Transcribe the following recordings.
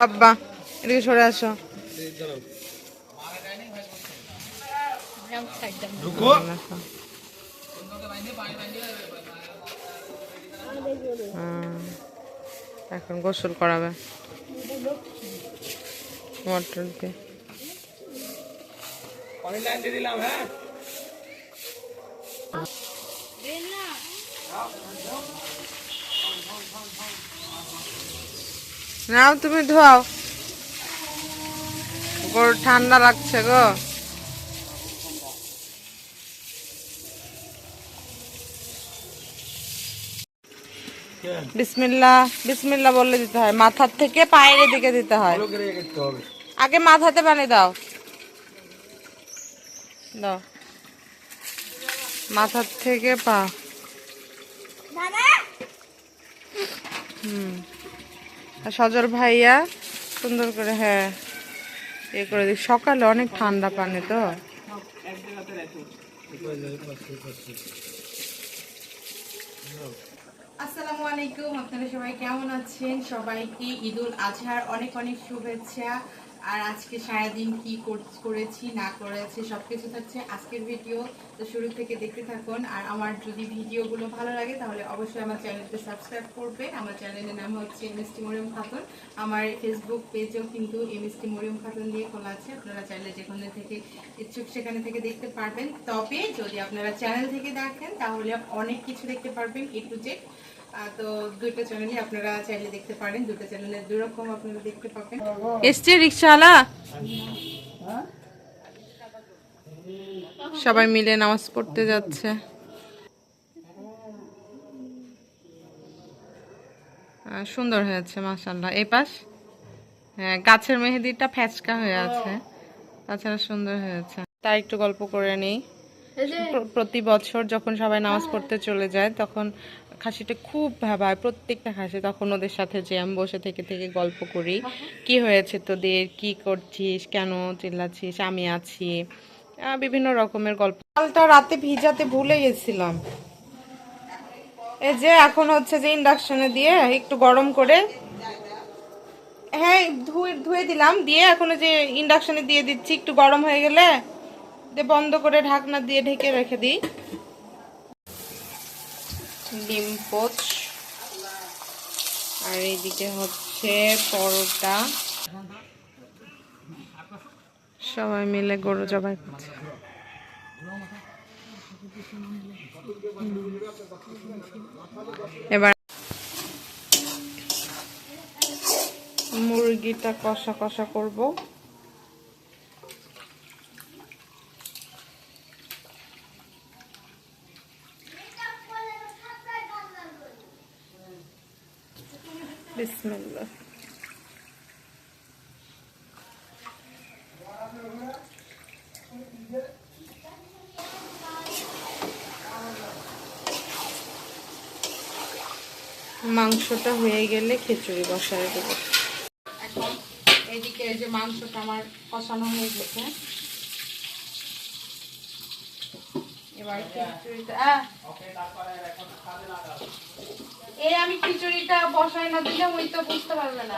আব্বা এদিকে সরে আসো। এখন গোসল করাবে মোটর দিয়ে। নাও তুমি ধোয়াও, গরু ঠান্ডা লাগছে গো। বিসমিল্লাহ বিসমিল্লাহ বললে দিতে হয়, মাথার থেকে পায়ের দিকে দিতে হয়। আগে মাথাতে পানি দাও, দাও মাথার থেকে পা। সজল ভাইয়া সুন্দর করে হ্যাঁ এ করে দিই। সকালে অনেক ঠান্ডা পানি তো। আসসালামু আলাইকুম, আপনারা সবাই কেমন আছেন? সবাইকে ঈদুল আজহার অনেক অনেক শুভেচ্ছা। আর আজকে সারাদিন কি করেছি না করেছি সবকিছু থাকছে আজকের ভিডিও, তো শুরু থেকে দেখতে থাকুন। আর আমার যদি ভিডিওগুলো ভালো লাগে তাহলে অবশ্যই আমার চ্যানেলটি সাবস্ক্রাইব করবেন। আমার চ্যানেলের নাম হচ্ছে এমএসটি মরিয়ম খাতুন। আমার ফেসবুক পেজও কিন্তু এমএসটি মরিয়ম খাতুন দিয়ে খোলা আছে, আপনারা চাইলে যেখানে থেকে ইচ্ছুক সেখানে থেকে দেখতে পারবেন। তবে যদি আপনারা চ্যানেল থেকে দেখেন তাহলে অনেক কিছু দেখতে পারবেন, এ টু জেড। তো দুটো চ্যানেলই আপনারা চাইলে দেখতে পারেন, দুটো চ্যানেলে দুই রকম আপনারা দেখতে পাবেন। এসছে রিকশাওয়ালা, সবাই মিলে নামাজ পড়তে যাচ্ছে। সুন্দর হয়েছে মাশাআল্লাহ। এই পাশ হ্যাঁ, গাছের মেহেদিটা ফ্যাচকা হয়ে আছে, তাছাড়া সুন্দর হয়েছে। তার একটু গল্প করে নেই। প্রতি বছর যখন সবাই নামাজ পড়তে চলে যায় তখন খাসিটা খুব ভাবায়, প্রত্যেকটা খাসি। তখন ওদের সাথে যে আমি বসে থেকে থেকে গল্প করি, কি হয়েছে তোদের, কি করছিস, কেন চিল্লাচ্ছিস, আমি আছি, বিভিন্ন রকমের গল্প। কালটা রাতে ভিজাতে ভুলে গেছিলাম। এই যে এখন হচ্ছে যে ইন্ডাকশনে দিয়ে একটু গরম করে, হ্যাঁ ধুয়ে দিলাম, দিয়ে এখন যে ইন্ডাকশনে দিয়ে দিচ্ছি। একটু গরম হয়ে গেলে বন্ধ করে ঢাকনা দিয়ে ঢেকে রেখে দিই। ডিম পোচ, আর এইদিকে হচ্ছে পরোটা। সবাই মিলে গরু জবাই করছে। এবার মুরগিটা কষা কষা করব। বিসমিল্লাহ। মাংসটা হয়ে গেলে খিচুড়ি বসায় দেবো। এখন এইদিকে এই যে মাংসটা আমার কষানো হয়ে গেছে, এবার খিচুড়িটা আমি খিচুড়িটা বসাই না দিলে ওই তো বুঝতে পারবে না।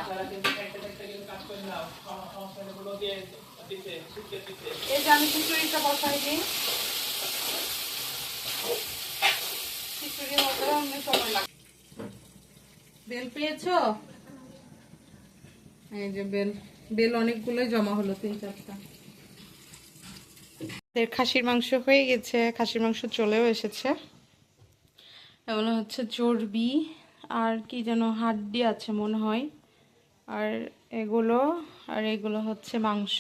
এই যে আমি খিচুড়িটা বসাই দিই, খিচুড়ি হতে অনেক সময় লাগে। বেল পেয়েছো? এই যে বেল অনেকগুলোই জমা হলো, 3-4টা। খাসির মাংস হয়ে গেছে, খাসির মাংস চলেও এসেছে। এগুলো হচ্ছে চর্বি আর কি যেন হাড্ডি আছে মনে হয়, আর এগুলো হচ্ছে মাংস।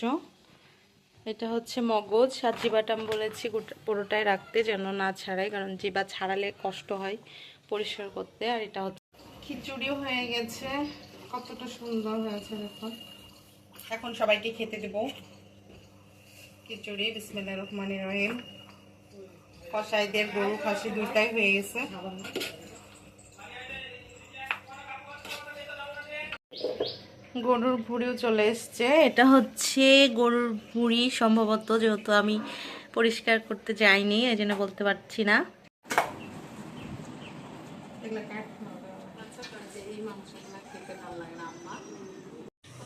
এটা হচ্ছে মগজ। আর জিবাটা আমি বলেছি পুরোটাই রাখতে, যেন না ছাড়াই, কারণ জিবা ছাড়ালে কষ্ট হয় পরিষ্কার করতে। আর এটা হচ্ছে খিচুড়িও হয়ে গেছে, কতটা সুন্দর হয়েছে দেখুন। এখন সবাইকে খেতে দেব খিচুড়ি। বিসমিল্লাহির রহমানির রহিম। কসাইদের গরু খাসি দুইটাই হয়ে গেছে। গরুর ভুঁড়িও চলে এসছে। এটা হচ্ছে গরুর ভুঁড়ি সম্ভবত, যেহেতু আমি পরিষ্কার করতে যাইনি এই জন্য বলতে পারছি না।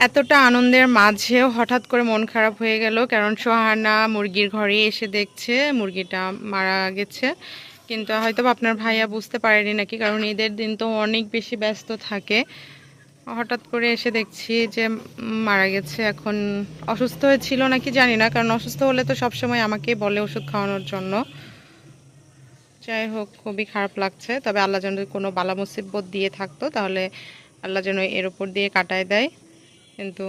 এতটা আনন্দের মাঝেও হঠাৎ করে মন খারাপ হয়ে গেল, কারণ সোহানা মুরগির ঘরে এসে দেখছে মুরগিটা মারা গেছে। কিন্তু হয়তো আপনার ভাইয়া বুঝতে পারেনি নাকি, কারণ ঈদের দিন তো অনেক বেশি ব্যস্ত থাকে। হঠাৎ করে এসে দেখছি যে মারা গেছে। এখন অসুস্থ হয়েছিল নাকি জানি না, কারণ অসুস্থ হলে তো সবসময় আমাকেই বলে ওষুধ খাওয়ানোর জন্য। যাই হোক, খুবই খারাপ লাগছে। তবে আল্লাহ যেন কোনো বালা মুসিবত দিয়ে থাকতো, তাহলে আল্লাহ যেন এর উপর দিয়ে কাটায় দেয়। কিন্তু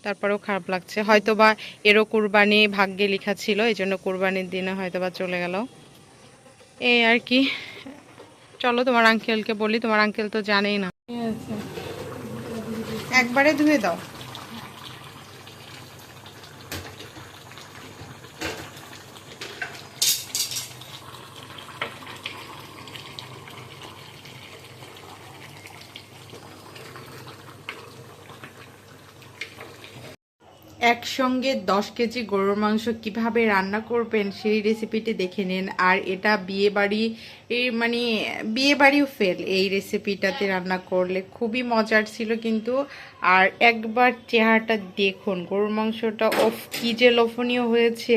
তারপরেও খারাপ লাগছে। হয়তো বা এরও কুরবানি ভাগ্যে লেখা ছিল, এই জন্য কুরবানির দিনে হয়তো বা চলে গেল, এই আর কি। চলো তোমার আঙ্কেলকে বলি, তোমার আঙ্কেল তো জানেই না। একবারে ধুয়ে দাও। একসঙ্গে 10 কেজি গরুর মাংস কিভাবে রান্না করবেন সেই রেসিপিটি দেখে নিন। আর এটা বিয়েবাড়ি, মানে বিয়েবাড়িও ফেল এই রেসিপিটাতে রান্না করলে, খুবই মজার ছিল কিন্তু। আর একবার চেহারাটা দেখুন গরুর মাংসটা, ওফ কি যে লোভনীয় হয়েছে।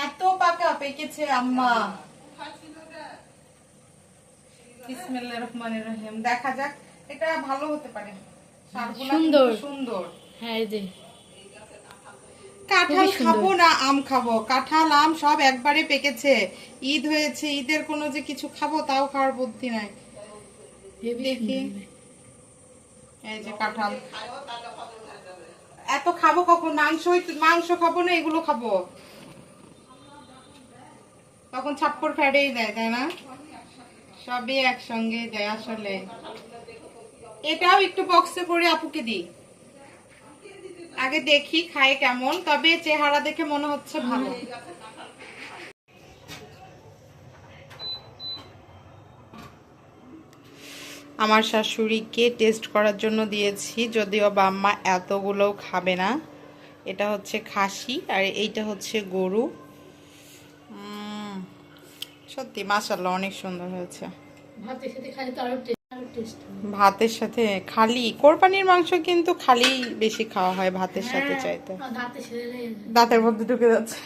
এত পাকা পেকেছে আম্মা। বিসমিল্লাহির রহমানির রহিম। দেখা যাক, এটা ভালো হতে পারে। সুন্দর সুন্দর। হ্যাঁ, এই যে কাঁঠাল খাবো না আম খাবো, কাঁঠাল আম সব একবারে পেকেছে। ঈদ হয়েছে, ঈদের কোনো যে কিছু খাবো তাও খাওয়ার বুদ্ধি নাই। দেখি, এই যে কাঁঠাল। এত খাবো কখন? মাংস খাবো না এগুলো খাবো? তখন ছাপ্পর ফেড়েই দেয়, তাই না? সবই একসঙ্গে দেয় আসলে। এটাও একটু বক্সে করে আপুকে দিই, আগে দেখি খায় কেমন। তবে চেহারা দেখে মনে হচ্ছে ভালো। আমার শাশুড়িকে টেস্ট করার জন্য দিয়েছি, যদিও বাম্মা এতগুলো খাবে না। এটা হচ্ছে খাসি আর এইটা হচ্ছে গরু। সত্যি মাশাআল্লাহ অনেক সুন্দর হয়েছে। ভাতের সাথে খালি কোরবানির মাংস কিন্তু খালি বেশি খাওয়া হয় ভাতের সাথে চাইতে। দাঁতের মধ্যে ঢুকে যাচ্ছে।